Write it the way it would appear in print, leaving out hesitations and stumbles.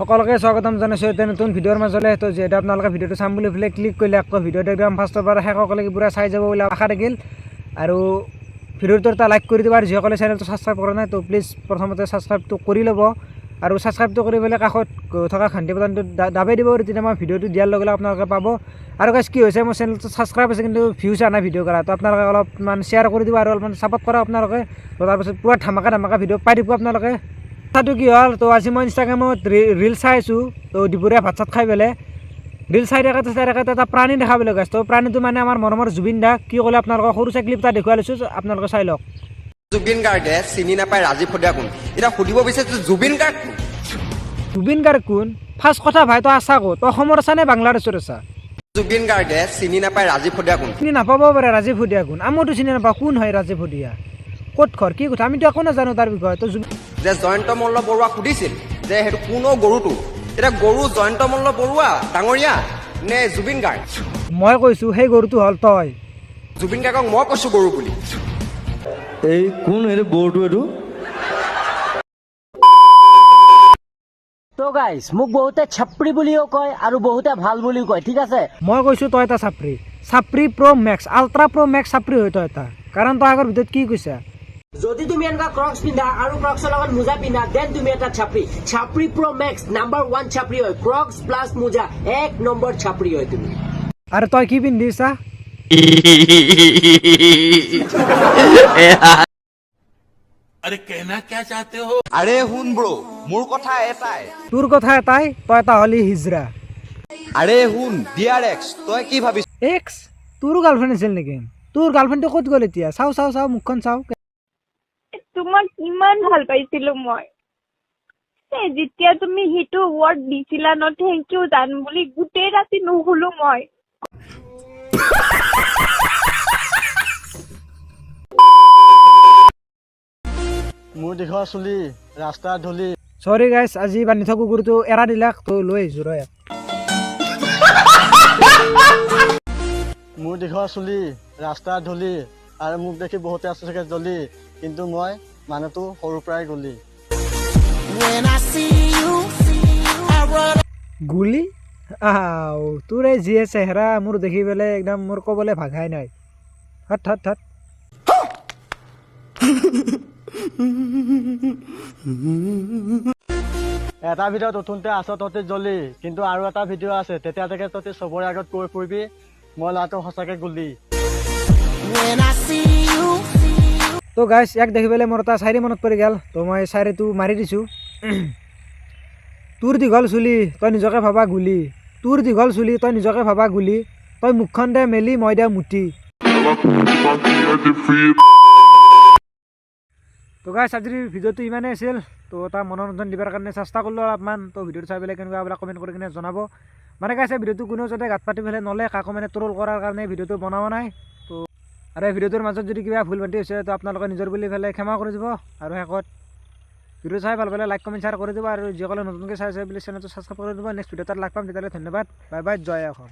সকলকে স্বাগতম জানাইছোঁ এটা নতুন ভিডিঅ'ৰ মাজলৈ। তো যিহেতু আপোনালোকে ভিডিঅ'টো চাম বুলি পেলাই ক্লিক কৰিলে আকৌ ভিডিঅ'টো একদম ফাৰ্ষ্টৰ পৰা শেষলৈকে পুৰা চাই যাব বুলি আশা থাকিল। আৰু ভিডিঅ'টো এটা লাইক কৰি দিব, আৰু যিসকলে চেনেলটো ছাবস্ক্ৰাইব কৰা নাই তো প্লিজ প্ৰথমতে ছাবস্ক্ৰাইবটো কৰি ল'ব, আৰু ছাবস্ক্ৰাইবটো কৰি পেলাই কাষত থকা ঘণ্টি বাটনটো দাবাই দিব, আৰু তেতিয়া মই ভিডিঅ'টো দিয়াৰ লগে লগে আপোনালোকে পাব। আৰু গাইজ কি হৈছে, মোৰ চেনেলটো ছাবস্ক্ৰাইব আছে কিন্তু ভিউজ অহা নাই ভিডিঅ' কৰা, তো আপোনালোকে অলপমান শ্বেয়াৰ কৰি দিব আৰু অলপমান ছাপোৰ্ট কৰা আপোনালোকে। তো তাৰপিছত পুৰা ধামাকা ভিডিঅ' পাই দিব আপোনালোকে। কথাটো কি হ'ল, তো আজি মই ইনষ্টাগ্ৰামত ৰিল চাই আছোঁ। তো দুপৰীয়া ভাত চাত খাই পেলাই ৰিল চাই থাকোঁতে এটা প্ৰাণী দেখা পালোঁ গাইজ। তো প্ৰাণীটো মানে আমাৰ মৰমৰ জুবিন দা। কি ক'লে আপোনালোকক সৰু চাই ক্লিপ এটা দেখুৱাই লৈছোঁ, আপোনালোকে চাই লওক। জুবিন গাৰ্গে চিনি নাপায় ৰাজীৱ ফদিয়া কোন। এতিয়া সুধিব বিচাৰিছোঁ জুবিন গাৰ্গ কোন? জুবিন গাৰ্গ কোন? ফাৰ্ষ্ট কথা ভাই, তই আছা ক'ত? তই অসমত আছা নে বাংলাদেশত আছা? জুবিন গাৰ্গে চিনি নাপায় ৰাজীৱ ফদিয়া কোন। চিনি নাপাব পাৰে ৰাজীৱ ফদিয়া কোন? আমিতো চিনি নাপাওঁ কোন হয় ৰাজীৱ ফদিয়া, ক'ত ঘৰ, কি কথা, আমিতো একো নাজানো তাৰ বিষয়ে। তো যে জয়ন্ত মল্ল বৰুৱা সুধিছিল যে সেইটো কোনো গৰুটো, এতিয়া গৰু জয়ন্ত মল্ল বৰুৱা ডাঙৰীয়া নে জুবিন গাৰ্গ? মই কৈছোঁ সেই গৰুটো হ'ল তই। জুবিন গাৰ্গক মই কৈছোঁ গৰু বুলি। এই কোন এইটো বৰটো এইটো? তো গাইজ মোক বহুতে ছাপৰি বুলিও কয় আৰু বহুতে ভাল বুলিও কয়, ঠিক আছে। মই কৈছোঁ তই এটা ছাপৰি প্ৰ' মেক্স, আল্ট্ৰা প্ৰ' মেক্স ছাপৰি হয় তই এটা, কাৰণ তই আগৰ ভিতৰত কি কৈছা? যদি তুমি এনেকুৱা ক্ৰক্স পিন্ধা আৰু ক্ৰক্সৰ লগত মোজা পিন্ধা দেন তুমি এটা ছাপৰি প্ৰ' মেক্স নাম্বাৰ 1 ছাপৰি হয়। ক্ৰক্স প্লাছ মোজা 1 নম্বৰ ছাপৰি হয় তুমি। আৰু তই কি পিন্ধিছা? अरे कहना क्या चाहते हो? আৰে শুন ব্ৰ, মোৰ কথা এটাই। তোৰ কথা এটাই, তই এটা হলি হিজৰা। আৰে শুন ডিয়াৰ এক্স, তই কি ভাবিছ? এক্স? তোৰো গাৰ্লফ্ৰেণ্ড আছিল নেকি? তোৰ গাৰ্লফ্ৰেণ্ডটো ক'ত গ'ল এতিয়া? চাওঁ মুখখন চাওঁ। তোমাক ইমান ভাল পাইছিলো মই, যেতিয়া তুমি সেইটো ৱৰ্ড দিছিলা ন থেংক ইউ জান বুলি, গোটেই ৰাতি নুশুলো মই। মোৰ দীঘল চুলি ৰাস্তাত ধূলি। চৰি গাইছ, আজি বান্ধি থকা কুকুৰটো এৰা দিলাক, তো লৈ আহিছোঁ ৰ ইয়াত। মোৰ দীঘল চুলি ৰাস্তাত ধূলি, আৰু মোক দেখি বহুতে আছে চাগে জ্বলি, কিন্তু মই মানুহটো সৰুৰ পৰাই গলি। গুলি আও তোৰ এই যিয়ে চেহেৰা মোৰ দেখি পেলাই একদম মোৰ ক'বলৈ ভাষাই নাই। হাত এটা ভিডিঅ'ত উঠোঁতে আছ তহঁতি জ্বলি, কিন্তু আৰু এটা ভিডিঅ' আছে তেতিয়া তাকে তহঁতি চবৰে আগত কৈ ফুৰিবি মই ল'ৰাটো সঁচাকে গুলি। তো গাইছ ইয়াক দেখি পেলাই মোৰ এটা চাইৰি মনত পৰি গ'ল, তো মই চাইৰিটো মাৰি দিছোঁ। তোৰ দীঘল চুলি তই নিজকে ভাবা গুলি, তোৰ দীঘল চুলি তই নিজকে ভাবা গুলি, তই মুখখন দে মেলি মই দে মুঠি। তো গাইছ আজিৰ ভিডিঅ'টো ইমানেই আছিল। তো এটা মনোৰঞ্জন দিবৰ কাৰণে চেষ্টা কৰিলোঁ অলপমান। তো ভিডিঅ'টো চাই পেলাই কেনেকুৱা বিলাক কমেণ্ট কৰি কিনে জনাব। মানে গাইছে ভিডিঅ'টো কোনো যাতে গাত পাতি পেলাই নলে, কাকো মানে ট্ৰল কৰাৰ কাৰণে ভিডিঅ'টো বনোৱা নাই। তো আৰু এই ভিডিঅ'টোৰ মাজত যদি কিবা ভুল ভ্ৰান্তি হৈছে তো আপোনালোকে নিজৰ বুলি পেলাই ক্ষমা কৰি দিব। আৰু শেষত ভিডিঅ' চাই ভাল পালে লাইক কমেণ্ট শ্বেয়াৰ কৰি দিব, আৰু যিসকলে নতুনকৈ চাইছে বুলি চেনেলটো ছাবস্ক্ৰাইব কৰি দিব। নেক্সট ভিডিঅ'ত লাইক পাম, তেতিয়াহ'লে ধন্যবাদ, বাই বাই, জয় অসম।